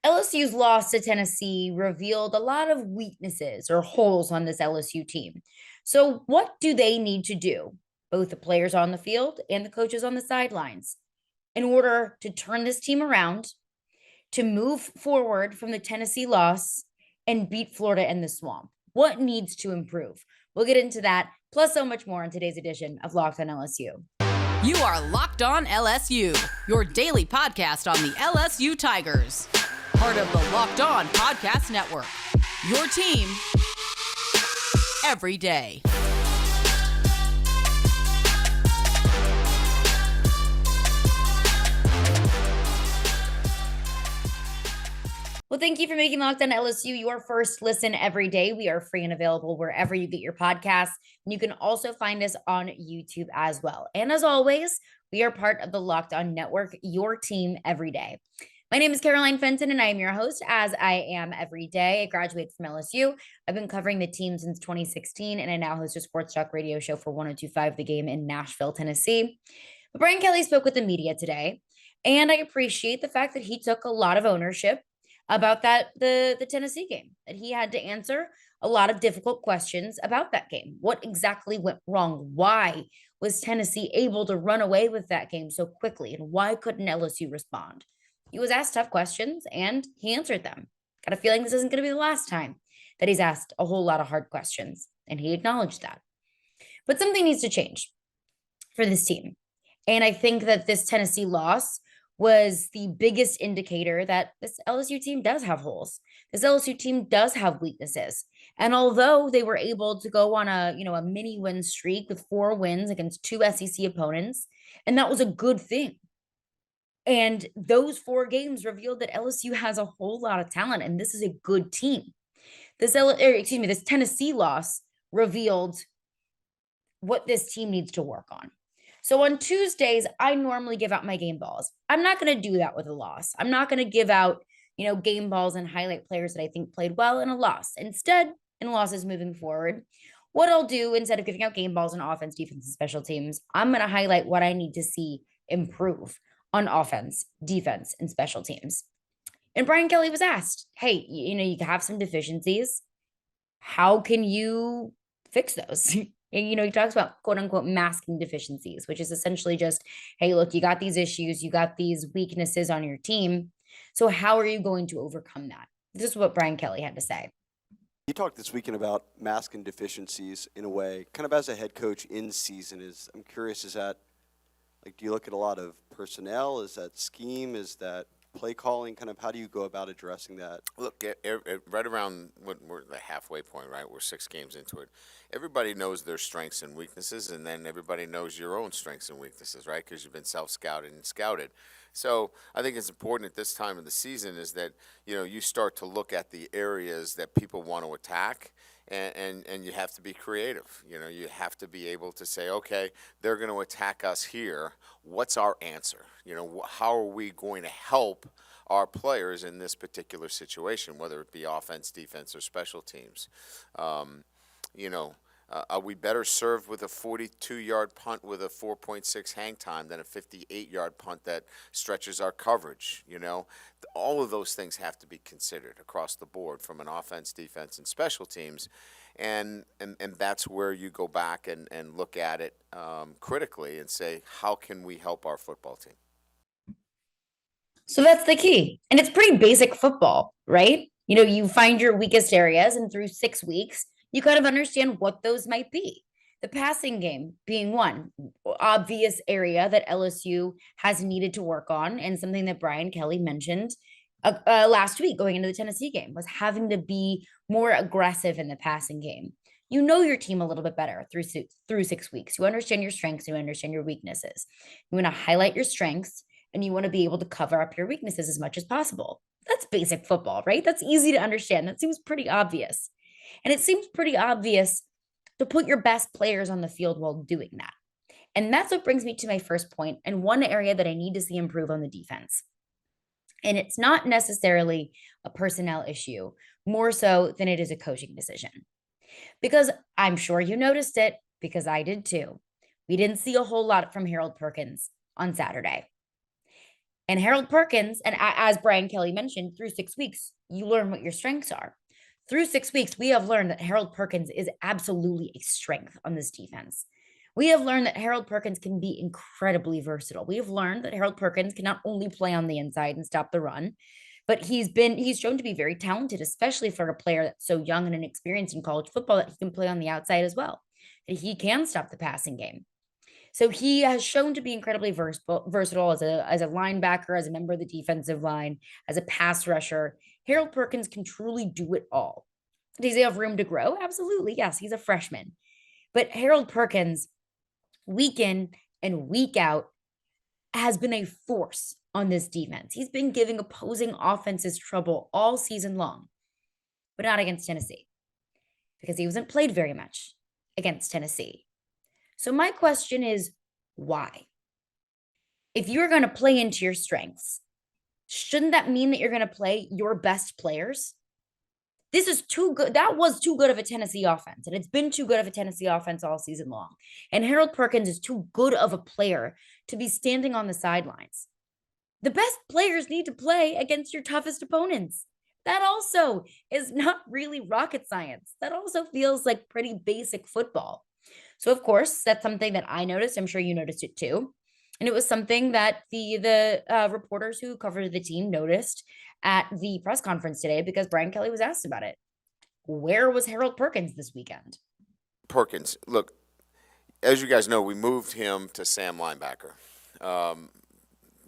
LSU's loss to Tennessee revealed a lot of weaknesses or holes on this LSU team. So, what do they need to do, both the players on the field and the coaches on the sidelines, in order to turn this team around, to move forward from the Tennessee loss and beat Florida in the swamp? What needs to improve? We'll get into that, plus so much more in today's edition of Locked on LSU. You are Locked on LSU, your daily podcast on the LSU Tigers. Part of the Locked On Podcast Network. Your team every day. Well, thank you for making Locked on LSU your first listen every day. We are free and available wherever you get your podcasts. And you can also find us on YouTube as well. And as always, we are part of the Locked On Network, your team every day. My name is Caroline Fenton, and I am your host, as I am every day. I graduated from LSU. I've been covering the team since 2016, and I now host a sports talk radio show for 102.5 The Game in Nashville, Tennessee. But Brian Kelly spoke with the media today, and I appreciate the fact that he took a lot of ownership about the Tennessee game, that he had to answer a lot of difficult questions about that game. What exactly went wrong? Why was Tennessee able to run away with that game so quickly, and why couldn't LSU respond? He was asked tough questions and he answered them. Got a feeling this isn't going to be the last time that he's asked a whole lot of hard questions, and he acknowledged that. But something needs to change for this team. And I think that this Tennessee loss was the biggest indicator that this LSU team does have holes. This LSU team does have weaknesses. And although they were able to go on a mini win streak with 4 wins against 2 SEC opponents, and that was a good thing. And those 4 games revealed that LSU has a whole lot of talent, and this is a good team. This Tennessee loss revealed what this team needs to work on. So on Tuesdays, I normally give out my game balls. I'm not going to do that with a loss. I'm not going to give out, game balls and highlight players that I think played well in a loss. Instead, in losses moving forward, what I'll do instead of giving out game balls on offense, defense, and special teams, I'm going to highlight what I need to see improve on offense, defense, and special teams. And Brian Kelly was asked, hey, you have some deficiencies. How can you fix those? And, he talks about quote unquote masking deficiencies, which is essentially just, hey, look, you got these issues, you got these weaknesses on your team. So how are you going to overcome that? This is what Brian Kelly had to say. You talked this weekend about masking deficiencies in a way, kind of as a head coach in season. I'm curious, is that, do you look at a lot of personnel? Is that scheme? Is that play calling? Kind of how do you go about addressing that? Look, right around when we're the halfway point, right? We're 6 games into it. Everybody knows their strengths and weaknesses, and then everybody knows your own strengths and weaknesses, right? Because you've been self-scouted and scouted. So I think it's important at this time of the season is that, you start to look at the areas that people want to attack, and you have to be creative. You have to be able to say, okay, they're going to attack us here. What's our answer? How are we going to help our players in this particular situation, whether it be offense, defense, or special teams? Are we better served with a 42-yard punt with a 4.6 hang time than a 58-yard punt that stretches our coverage? All of those things have to be considered across the board from an offense, defense, and special teams. And that's where you go back and look at it critically and say, how can we help our football team? So that's the key. And it's pretty basic football, right? You find your weakest areas, and through 6 weeks, you kind of understand what those might be. The passing game being one obvious area that LSU has needed to work on, and something that Brian Kelly mentioned last week going into the Tennessee game was having to be more aggressive in the passing game. You know your team a little bit better through 6 weeks. You understand your strengths, you understand your weaknesses. You want to highlight your strengths, and you want to be able to cover up your weaknesses as much as possible. That's basic football, right? That's easy to understand. That seems pretty obvious. And it seems pretty obvious to put your best players on the field while doing that. And that's what brings me to my first point, and one area that I need to see improve on the defense. And it's not necessarily a personnel issue, more so than it is a coaching decision. Because I'm sure you noticed it, because I did too. We didn't see a whole lot from Harold Perkins on Saturday. And Harold Perkins, and as Brian Kelly mentioned, through 6 weeks, you learn what your strengths are. Through 6 weeks, we have learned that Harold Perkins is absolutely a strength on this defense. We have learned that Harold Perkins can be incredibly versatile. We have learned that Harold Perkins can not only play on the inside and stop the run, but he's shown to be very talented, especially for a player that's so young and inexperienced in college football, that he can play on the outside as well. That he can stop the passing game. So he has shown to be incredibly versatile as a linebacker, as a member of the defensive line, as a pass rusher. Harold Perkins can truly do it all. Does he have room to grow? Absolutely. Yes, he's a freshman. But Harold Perkins, week in and week out, has been a force on this defense. He's been giving opposing offenses trouble all season long, but not against Tennessee, because he wasn't played very much against Tennessee. So my question is, why? If you're going to play into your strengths, shouldn't that mean that you're going to play your best players? This is too good. That was too good of a Tennessee offense, and it's been too good of a Tennessee offense all season long. And Harold Perkins is too good of a player to be standing on the sidelines. The best players need to play against your toughest opponents. That also is not really rocket science. That also feels like pretty basic football. So, of course, that's something that I noticed. I'm sure you noticed it too. And it was something that the reporters who covered the team noticed at the press conference today, because Brian Kelly was asked about it. Where was Harold Perkins this weekend? Perkins, look, as you guys know, we moved him to Sam linebacker.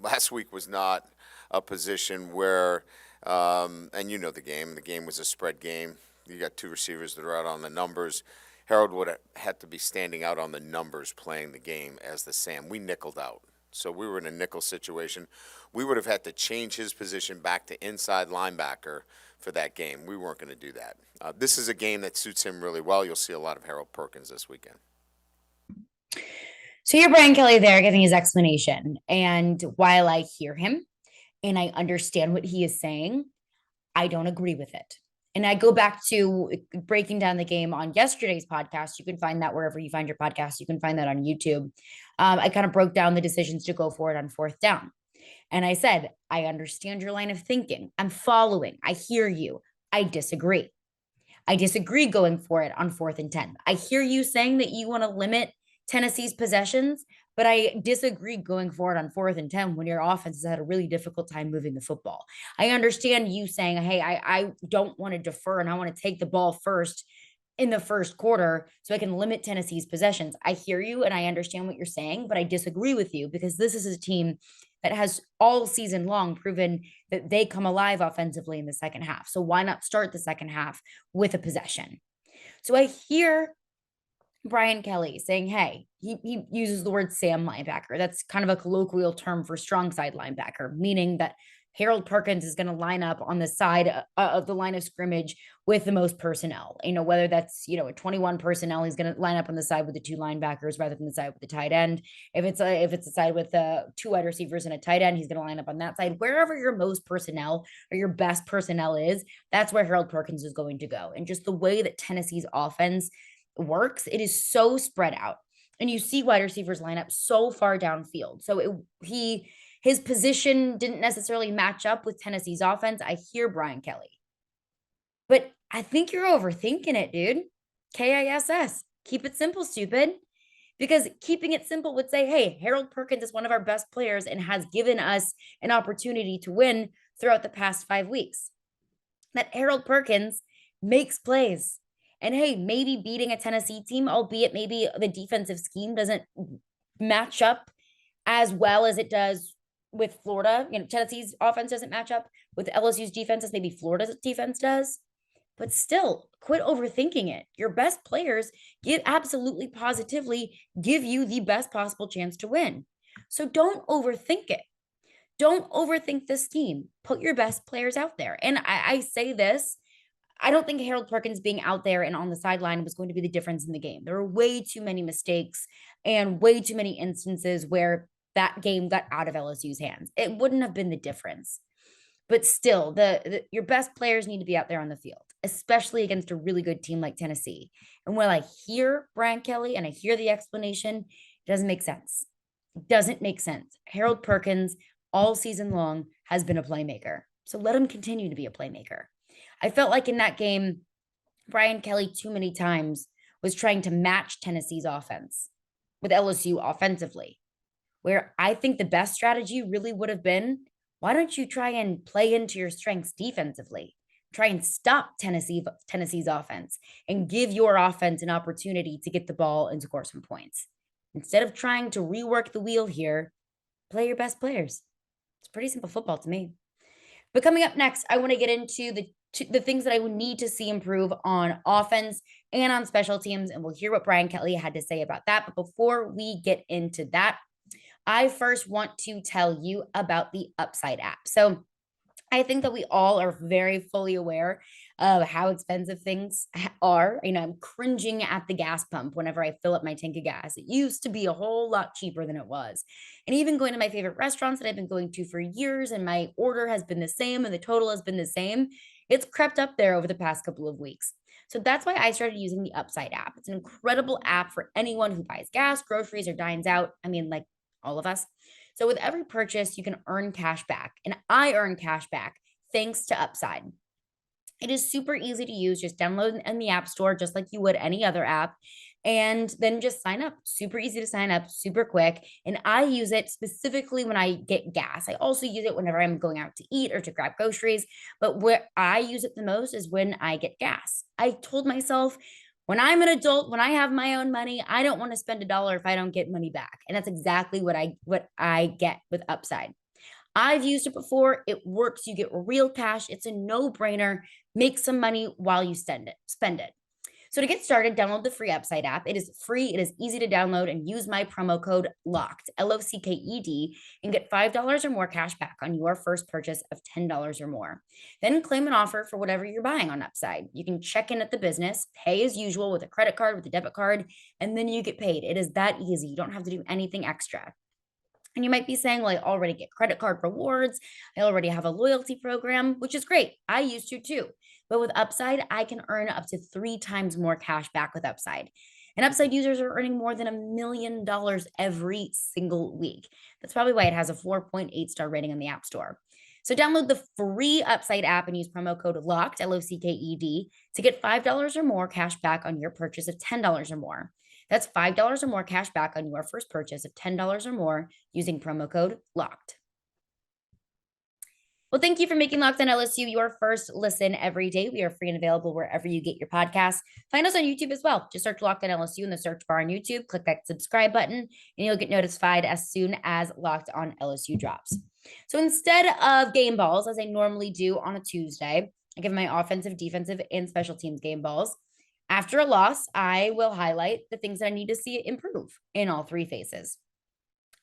Last week was not a position where, and you know the game. The game was a spread game. You got two receivers that are out on the numbers. Harold would have had to be standing out on the numbers playing the game as the Sam. We nickeled out. So we were in a nickel situation. We would have had to change his position back to inside linebacker for that game. We weren't going to do that. This is a game that suits him really well. You'll see a lot of Harold Perkins this weekend. So you're Brian Kelly there giving his explanation. And while I hear him and I understand what he is saying, I don't agree with it. And I go back to breaking down the game on yesterday's podcast. You can find that wherever you find your podcast. You can find that on YouTube. I kind of broke down the decisions to go for it on 4th down. And I said, I understand your line of thinking. I'm following. I hear you. I disagree. I disagree going for it on 4th and 10. I hear you saying that you want to limit Tennessee's possessions, but I disagree going forward on 4th and 10 when your offense has had a really difficult time moving the football. I understand you saying, hey, I don't want to defer and I want to take the ball first in the first quarter so I can limit Tennessee's possessions. I hear you and I understand what you're saying, but I disagree with you, because this is a team that has all season long proven that they come alive offensively in the second half. So why not start the second half with a possession? So I hear Brian Kelly saying, hey, he uses the word Sam linebacker. That's kind of a colloquial term for strong side linebacker, meaning that Harold Perkins is going to line up on the side of the line of scrimmage with the most personnel. Whether that's, a 21 personnel, he's going to line up on the side with the 2 linebackers rather than the side with the tight end. If it's a side with 2 wide receivers and a tight end, he's going to line up on that side. Wherever your most personnel or your best personnel is, that's where Harold Perkins is going to go. And just the way that Tennessee's offense works, it is so spread out. And you see wide receivers line up so far downfield. So his position didn't necessarily match up with Tennessee's offense. I hear Brian Kelly. But I think you're overthinking it, dude. KISS. Keep it simple, stupid. Because keeping it simple would say, hey, Harold Perkins is one of our best players and has given us an opportunity to win throughout the past 5 weeks. That Harold Perkins makes plays. And hey, maybe beating a Tennessee team, albeit maybe the defensive scheme doesn't match up as well as it does with Florida. Tennessee's offense doesn't match up with LSU's defense as maybe Florida's defense does. But still, quit overthinking it. Your best players absolutely positively give you the best possible chance to win. So don't overthink it. Don't overthink this team. Put your best players out there. And I say this, I don't think Harold Perkins being out there and on the sideline was going to be the difference in the game. There were way too many mistakes and way too many instances where that game got out of LSU's hands. It wouldn't have been the difference. But still, your best players need to be out there on the field, especially against a really good team like Tennessee. And when I hear Brian Kelly and I hear the explanation, it doesn't make sense. It doesn't make sense. Harold Perkins all season long has been a playmaker. So let him continue to be a playmaker. I felt like in that game, Brian Kelly too many times was trying to match Tennessee's offense with LSU offensively, where I think the best strategy really would have been, why don't you try and play into your strengths defensively? Try and stop Tennessee's offense and give your offense an opportunity to get the ball and score some points. Instead of trying to rework the wheel here, play your best players. It's pretty simple football to me. But coming up next, I want to get into the things that I would need to see improve on offense and on special teams, and we'll hear what Brian Kelly had to say about that. But before we get into that, I first want to tell you about the Upside app. So I think that we all are very fully aware of how expensive things are. I'm cringing at the gas pump whenever I fill up my tank of gas. It used to be a whole lot cheaper than it was. And even going to my favorite restaurants that I've been going to for years, and my order has been the same and the total has been the same, it's crept up there over the past couple of weeks. So that's why I started using the Upside app. It's an incredible app for anyone who buys gas, groceries, or dines out. Like all of us. So with every purchase, you can earn cash back, and I earn cash back thanks to Upside. It is super easy to use. Just download in the App Store, just like you would any other app, and then just sign up. Super easy to sign up, super quick. And I use it specifically when I get gas. I also use it whenever I'm going out to eat or to grab groceries. But where I use it the most is when I get gas. I told myself, when I'm an adult, when I have my own money, I don't want to spend $1 if I don't get money back. And that's exactly what I get with Upside. I've used it before. It works. You get real cash. It's a no-brainer. Make some money while you spend it. So to get started, download the free Upside app. It is free. It is easy to download, and use my promo code LOCKED, LOCKED, and get $5 or more cash back on your first purchase of $10 or more. Then claim an offer for whatever you're buying on Upside. You can check in at the business, pay as usual with a credit card, with a debit card, and then you get paid. It is that easy. You don't have to do anything extra. And you might be saying, well, I already get credit card rewards. I already have a loyalty program, which is great. I used to too. But with Upside, I can earn up to 3 times more cash back with Upside. And Upside users are earning more than $1 million every single week. That's probably why it has a 4.8 star rating on the App Store. So download the free Upside app and use promo code LOCKED, LOCKED, to get $5 or more cash back on your purchase of $10 or more. That's $5 or more cash back on your first purchase of $10 or more using promo code LOCKED. Well, thank you for making Locked On LSU your first listen every day. We are free and available wherever you get your podcasts. Find us on YouTube as well. Just search Locked On LSU in the search bar on YouTube. Click that subscribe button, and you'll get notified as soon as Locked On LSU drops. So instead of game balls, as I normally do on a Tuesday, I give my offensive, defensive, and special teams game balls. After a loss, I will highlight the things that I need to see improve in all 3 phases.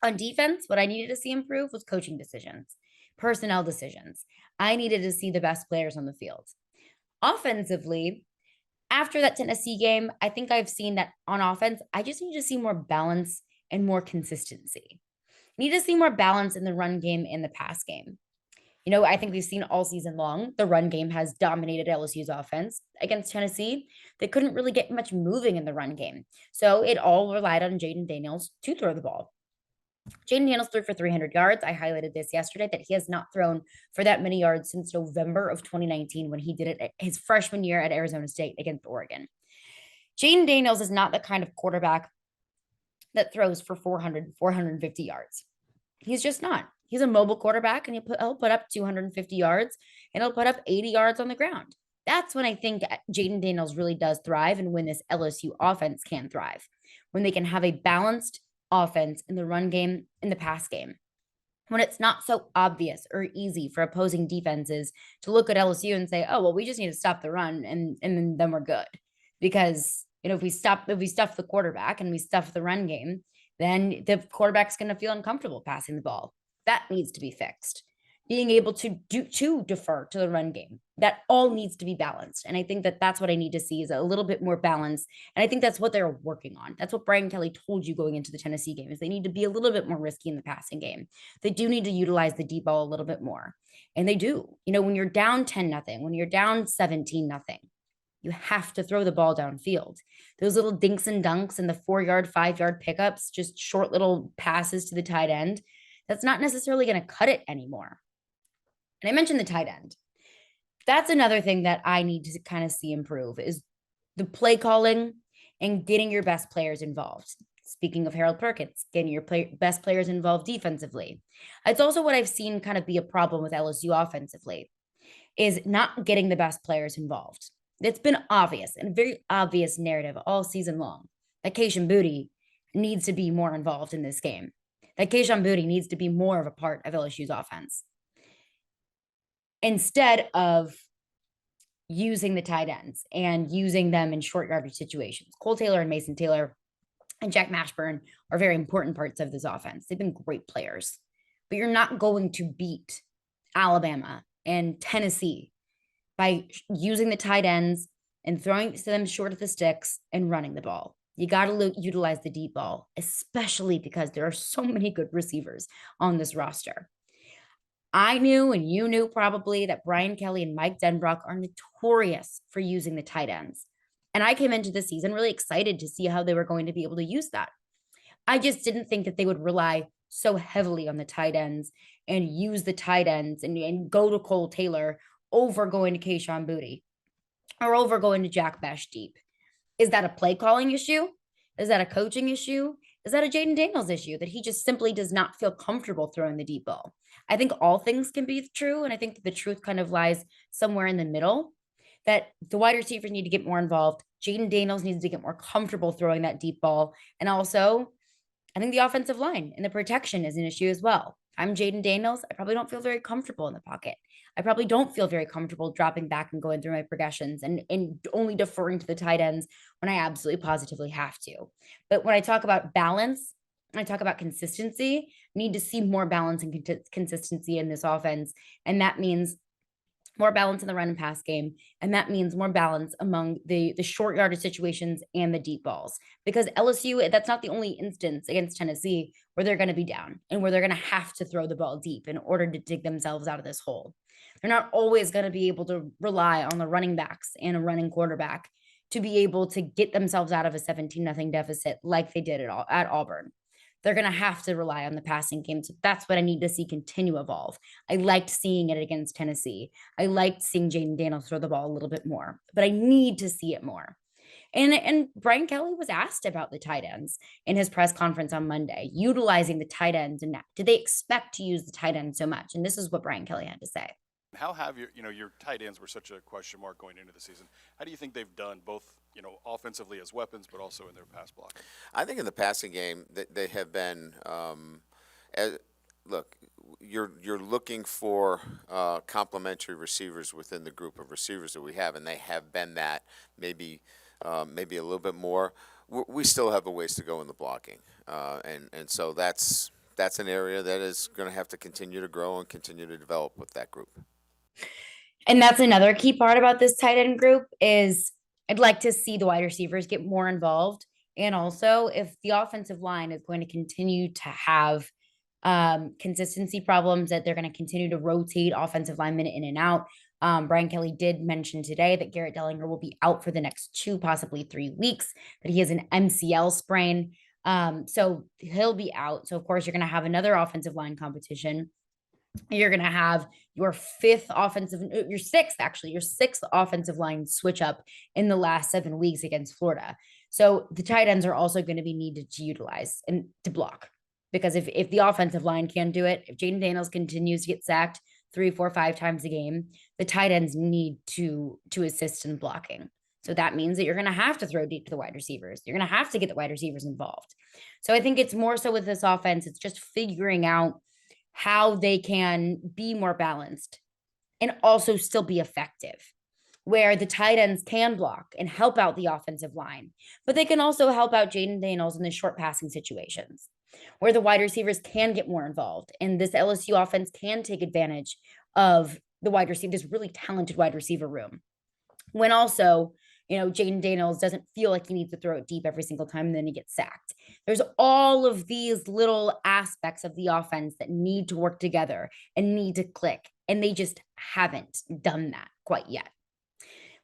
On defense, what I needed to see improve was coaching decisions, personnel decisions. I needed to see the best players on the field. Offensively, after that Tennessee game, I think I've seen that on offense, I just need to see more balance and more consistency. I need to see more balance in the run game and the pass game. I think we've seen all season long, the run game has dominated LSU's offense. Against Tennessee, they couldn't really get much moving in the run game. So it all relied on Jayden Daniels to throw the ball. Jayden Daniels threw for 300 yards. I highlighted this yesterday, that he has not thrown for that many yards since November of 2019, when he did it his freshman year at Arizona State against Oregon. Jayden Daniels is not the kind of quarterback that throws for 400, 450 yards. He's just not. He's a mobile quarterback, and he'll put up 250 yards, and he'll put up 80 yards on the ground. That's when I think Jayden Daniels really does thrive, and when this LSU offense can thrive, when they can have a balanced offense in the run game, in the pass game, when it's not so obvious or easy for opposing defenses to look at LSU and say, oh, well, we just need to stop the run, and then we're good. Because, if we stuff the quarterback and we stuff the run game, then the quarterback's going to feel uncomfortable passing the ball. That needs to be fixed. Being able to defer to the run game, that all needs to be balanced. And I think that that's what I need to see, is a little bit more balance. And I think that's what they're working on. That's what Brian Kelly told you going into the Tennessee game, is they need to be a little bit more risky in the passing game. They do need to utilize the deep ball a little bit more. And they do. When you're down 10-0, when you're down 17-0, you have to throw the ball downfield. Those little dinks and dunks and the 4-yard, 5-yard pickups, just short little passes to the tight end, that's not necessarily going to cut it anymore. And I mentioned the tight end. That's another thing that I need to kind of see improve is the play calling and getting your best players involved. Speaking of Harold Perkins, getting your best players involved defensively. It's also what I've seen kind of be a problem with LSU offensively is not getting the best players involved. It's been obvious and a very obvious narrative all season long that Kayshon Boutte needs to be more involved in this game, that Kayshon Boutte needs to be more of a part of LSU's offense. Instead of using the tight ends and using them in short yardage situations. Cole Taylor and Mason Taylor and Jack Mashburn are very important parts of this offense. They've been great players, but you're not going to beat Alabama and Tennessee by using the tight ends and throwing them short of the sticks and running the ball. You got to utilize the deep ball, especially because there are so many good receivers on this roster. I knew, and you knew probably, that Brian Kelly and Mike Denbrock are notorious for using the tight ends. And I came into the season really excited to see how they were going to be able to use that. I just didn't think that they would rely so heavily on the tight ends and use the tight ends and go to Cole Taylor over going to Kayshon Boutte or over going to Jack Bech deep. Is that a play calling issue? Is that a coaching issue? Is that a Jaden Daniels issue that he just simply does not feel comfortable throwing the deep ball? I think all things can be true. And I think that the truth kind of lies somewhere in the middle, that the wide receivers need to get more involved. Jaden Daniels needs to get more comfortable throwing that deep ball. And also, I think the offensive line and the protection is an issue as well. If I'm Jaden Daniels, I probably don't feel very comfortable in the pocket. I probably don't feel very comfortable dropping back and going through my progressions and only deferring to the tight ends when I absolutely positively have to. But when I talk about balance, when I talk about consistency, I need to see more balance and consistency in this offense. And that means more balance in the run and pass game. And that means more balance among the short yardage situations and the deep balls. Because LSU, that's not the only instance against Tennessee where they're going to be down and where they're going to have to throw the ball deep in order to dig themselves out of this hole. They're not always going to be able to rely on the running backs and a running quarterback to be able to get themselves out of a 17-0 deficit like they did at Auburn. They're going to have to rely on the passing game. So that's what I need to see continue evolve. I liked seeing it against Tennessee. I liked seeing Jaden Daniels throw the ball a little bit more, but I need to see it more. And Brian Kelly was asked about the tight ends in his press conference on Monday, utilizing the tight ends. And did they expect to use the tight end so much? And this is what Brian Kelly had to say. How have your tight ends were such a question mark going into the season? How do you think they've done both, offensively as weapons, but also in their pass block? I think in the passing game they have been. Look, you're looking for complementary receivers within the group of receivers that we have, and they have been that. Maybe a little bit more. We still have a ways to go in the blocking, and so that's an area that is going to have to continue to grow and continue to develop with that group. And that's another key part about this tight end group is I'd like to see the wide receivers get more involved. And also, if the offensive line is going to continue to have consistency problems, that they're going to continue to rotate offensive linemen in and out. Brian Kelly did mention today that Garrett Dellinger will be out for the next 2, possibly 3 weeks, that he has an MCL sprain. So he'll be out. So of course you're going to have another offensive line competition. You're going to have your sixth offensive line switch up in the last 7 weeks against Florida. So the tight ends are also going to be needed to utilize and to block, because if the offensive line can't do it, if Jaden Daniels continues to get sacked 3, 4, 5 times a game, the tight ends need to assist in blocking. So that means that you're going to have to throw deep to the wide receivers. You're going to have to get the wide receivers involved. So I think it's more so with this offense, it's just figuring out how they can be more balanced and also still be effective, where the tight ends can block and help out the offensive line, but they can also help out Jaden Daniels in the short passing situations, where the wide receivers can get more involved. And this LSU offense can take advantage of the wide receiver, this really talented wide receiver room. When also, Jaden Daniels doesn't feel like he needs to throw it deep every single time and then he gets sacked. There's all of these little aspects of the offense that need to work together and need to click. And they just haven't done that quite yet.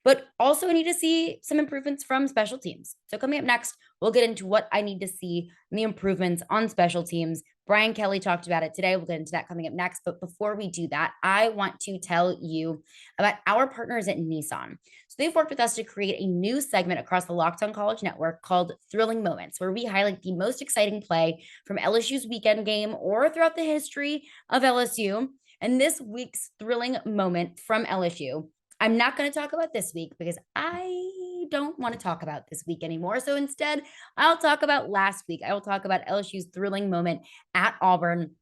But also I need to see some improvements from special teams. So coming up next, we'll get into what I need to see in the improvements on special teams Brian Kelly talked about it today. We'll get into that coming up next. But before we do that, I want to tell you about our partners at Nissan. So they've worked with us to create a new segment across the Locked On College Network called Thrilling Moments, where we highlight the most exciting play from LSU's weekend game or throughout the history of LSU. And this week's thrilling moment from LSU, I'm not going to talk about this week because I don't want to talk about this week anymore. So instead, I'll talk about last week. I will talk about LSU's thrilling moment at Auburn.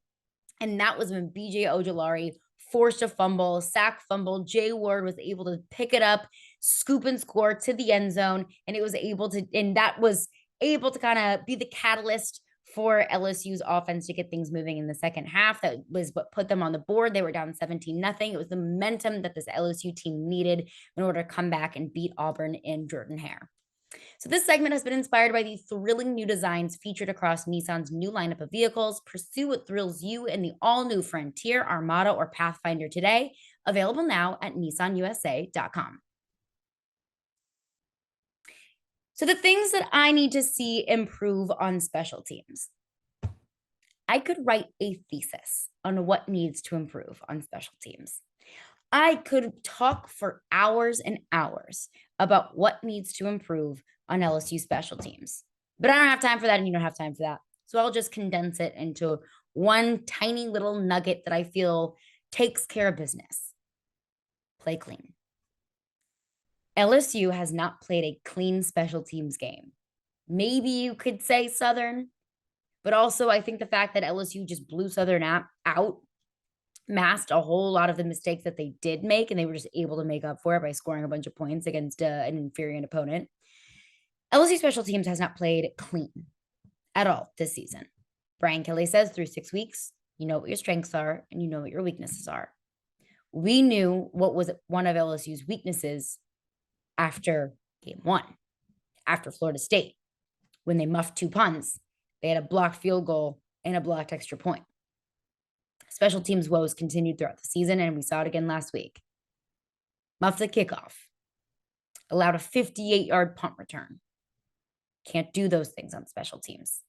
And that was when BJ Ojulari forced a fumble, sack fumble. Jay Ward was able to pick it up, scoop and score to the end zone. And that was able to kind of be the catalyst for LSU's offense to get things moving in the second half. That was what put them on the board. They were down 17-0. It was the momentum that this LSU team needed in order to come back and beat Auburn in Jordan-Hare. So this segment has been inspired by the thrilling new designs featured across Nissan's new lineup of vehicles. Pursue what thrills you in the all-new Frontier, Armada, or Pathfinder today. Available now at nissanusa.com. So the things that I need to see improve on special teams. I could write a thesis on what needs to improve on special teams. I could talk for hours and hours about what needs to improve on LSU special teams. But I don't have time for that, and you don't have time for that. So I'll just condense it into one tiny little nugget that I feel takes care of business. Play clean. LSU has not played a clean special teams game. Maybe you could say Southern, but also I think the fact that LSU just blew Southern out masked a whole lot of the mistakes that they did make, and they were just able to make up for it by scoring a bunch of points against an inferior opponent. LSU special teams has not played clean at all this season. Brian Kelly says through 6 weeks, you know what your strengths are and you know what your weaknesses are. We knew what was one of LSU's weaknesses after game 1, after Florida State, when they muffed 2 punts. They had a blocked field goal and a blocked extra point. Special teams woes continued throughout the season, and we saw it again last week. Muffed the kickoff. Allowed a 58-yard punt return. Can't do those things on special teams.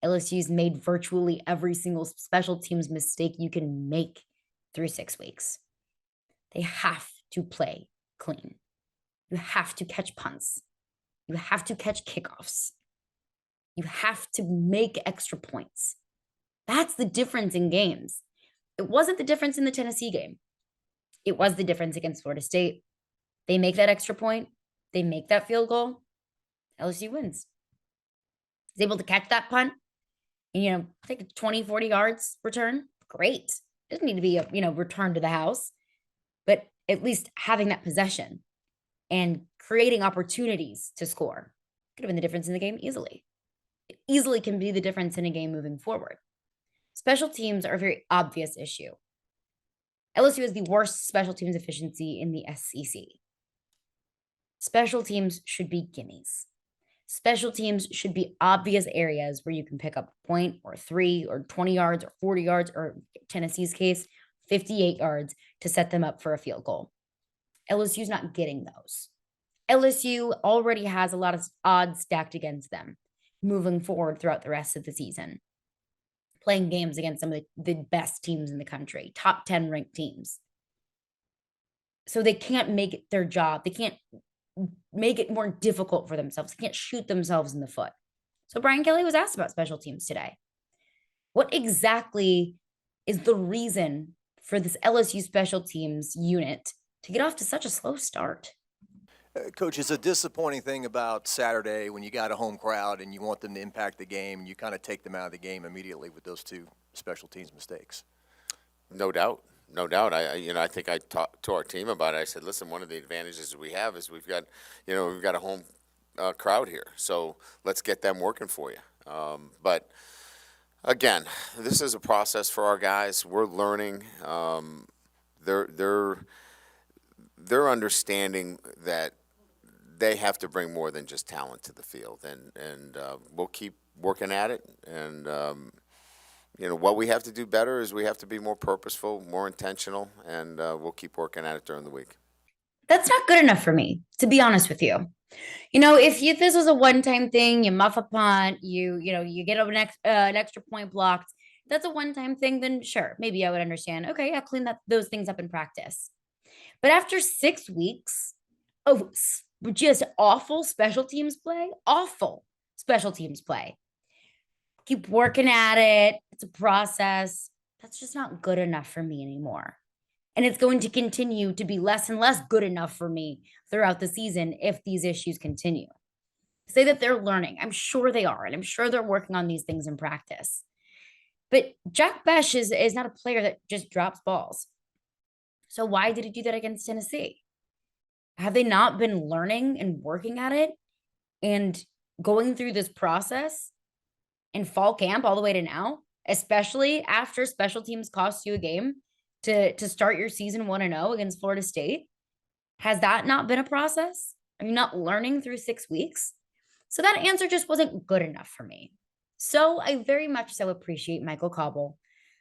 LSU's made virtually every single special teams mistake you can make through 6 weeks. They have to play clean. You have to catch punts. You have to catch kickoffs. You have to make extra points. That's the difference in games. It wasn't the difference in the Tennessee game. It was the difference against Florida State. They make that extra point. They make that field goal. LSU wins. Is able to catch that punt and, take a 20, 40 yards return. Great. Doesn't need to be a, return to the house, but at least having that possession and creating opportunities to score could have been the difference in the game easily. It easily can be the difference in a game moving forward. Special teams are a very obvious issue. LSU has the worst special teams efficiency in the SEC. Special teams should be gimmies. Special teams should be obvious areas where you can pick up a point or 3 or 20 yards or 40 yards, or Tennessee's case, 58 yards to set them up for a field goal. LSU's not getting those. LSU already has a lot of odds stacked against them moving forward throughout the rest of the season, playing games against some of the best teams in the country, top 10 ranked teams. So they can't make it their job. They can't make it more difficult for themselves. They can't shoot themselves in the foot. So Brian Kelly was asked about special teams today. What exactly is the reason for this LSU special teams unit to get off to such a slow start? Coach, it's a disappointing thing about Saturday when you got a home crowd and you want them to impact the game, and you kind of take them out of the game immediately with those 2 special teams mistakes. No doubt. No doubt. I think I talked to our team about it. I said, listen, one of the advantages we have is we've got a home crowd here. So let's get them working for you. But again, this is a process for our guys. We're learning. They're understanding that they have to bring more than just talent to the field, and we'll keep working at it. And what we have to do better is we have to be more purposeful, more intentional, and we'll keep working at it during the week. That's not good enough for me, to be honest with you. If this was a one-time thing, you muff a punt, you get an extra point blocked, that's a one-time thing, then sure, maybe I would understand. Okay, I'll clean those things up in practice. But after 6 weeks of just awful special teams play, keep working at it. It's a process. That's just not good enough for me anymore. And it's going to continue to be less and less good enough for me throughout the season if these issues continue. Say that they're learning. I'm sure they are. And I'm sure they're working on these things in practice. But Jack Besh is not a player that just drops balls. So why did he do that against Tennessee? Have they not been learning and working at it and going through this process in fall camp all the way to now, especially after special teams cost you a game to start your season 1-0 against Florida State? Has that not been a process? Are you not learning through 6 weeks? So that answer just wasn't good enough for me. So I very much so appreciate Michael Cobble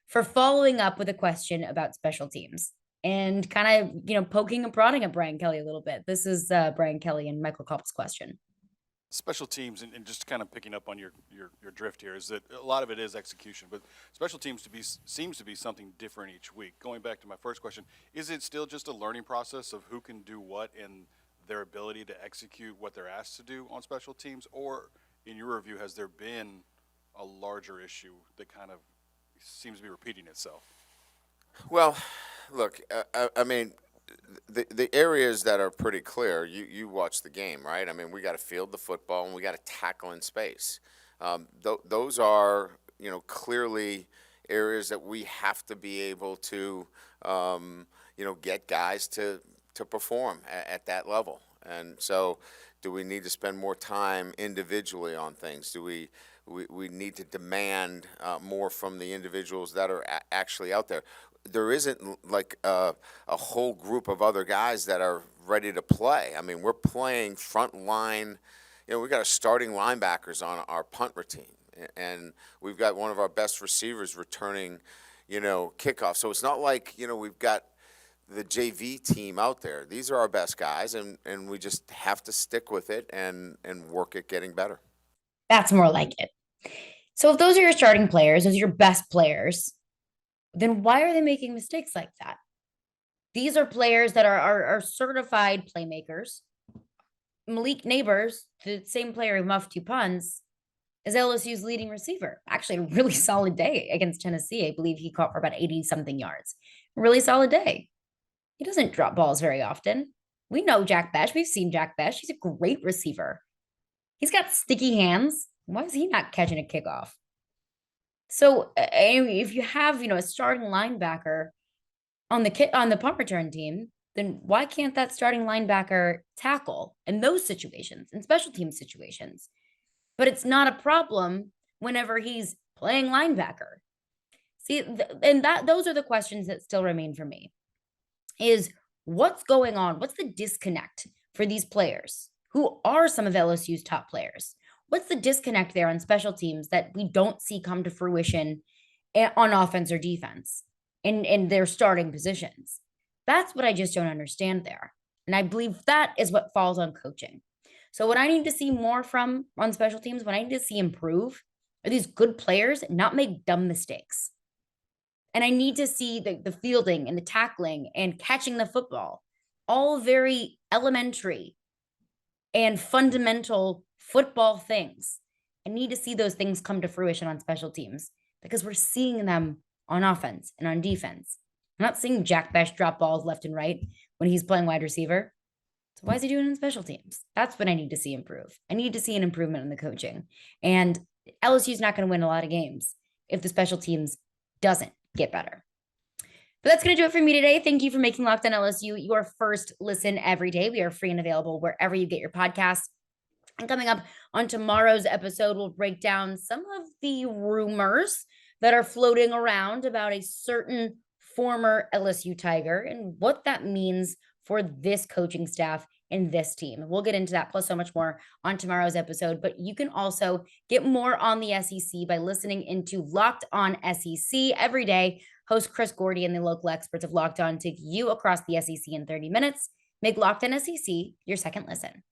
for following up with a question about special teams and kind of, poking and prodding at Brian Kelly a little bit. This is Brian Kelly and Michael Cobble's question. Special teams, and just kind of picking up on your drift here, is that a lot of it is execution, but special teams seems to be something different each week. Going back to my first question, is it still just a learning process of who can do what and their ability to execute what they're asked to do on special teams? Or, in your review, has there been a larger issue that kind of seems to be repeating itself? Well, look, I mean, the areas that are pretty clear, you watch the game, right? I mean, we got to field the football and we got to tackle in space. Those are, clearly areas that we have to be able to, get guys to perform at that level. And so do we need to spend more time individually on things? Do we need to demand more from the individuals that are actually out there? There isn't like a whole group of other guys that are ready to play. I mean, we're playing front line. We got our starting linebackers on our punt routine, and we've got one of our best receivers returning, kickoff. So it's not like, we've got the JV team out there. These are our best guys, and we just have to stick with it and work at getting better. That's more like it. So if those are your starting players, those are your best players, then why are they making mistakes like that? These are players that are certified playmakers. Malik Neighbors, the same player who muffed 2 punts, is LSU's leading receiver. Actually, a really solid day against Tennessee. I believe he caught for about 80-something yards. A really solid day. He doesn't drop balls very often. We know Jack Besh. We've seen Jack Besh. He's a great receiver. He's got sticky hands. Why is he not catching a kickoff? So if you have, a starting linebacker on the punt return team, then why can't that starting linebacker tackle in those situations, in special team situations? But it's not a problem whenever he's playing linebacker. See, those are the questions that still remain for me. Is what's going on? What's the disconnect for these players who are some of LSU's top players? What's the disconnect there on special teams that we don't see come to fruition on offense or defense in their starting positions? That's what I just don't understand there. And I believe that is what falls on coaching. So what I need to see more from on special teams, what I need to see improve, are these good players not make dumb mistakes. And I need to see the fielding and the tackling and catching the football, all very elementary and fundamental football things. I need to see those things come to fruition on special teams because we're seeing them on offense and on defense. I'm not seeing Jack Besh drop balls left and right when he's playing wide receiver. So why is he doing it in special teams? That's what I need to see improve. I need to see an improvement in the coaching. And LSU's not going to win a lot of games if the special teams doesn't get better. But that's going to do it for me today. Thank you for making Locked On LSU your first listen every day. We are free and available wherever you get your podcasts. And coming up on tomorrow's episode, we'll break down some of the rumors that are floating around about a certain former LSU Tiger and what that means for this coaching staff and this team. We'll get into that plus so much more on tomorrow's episode, but you can also get more on the SEC by listening into Locked On SEC every day. Host Chris Gordy and the local experts of Locked On take you across the SEC in 30 minutes. Make Locked On SEC your second listen.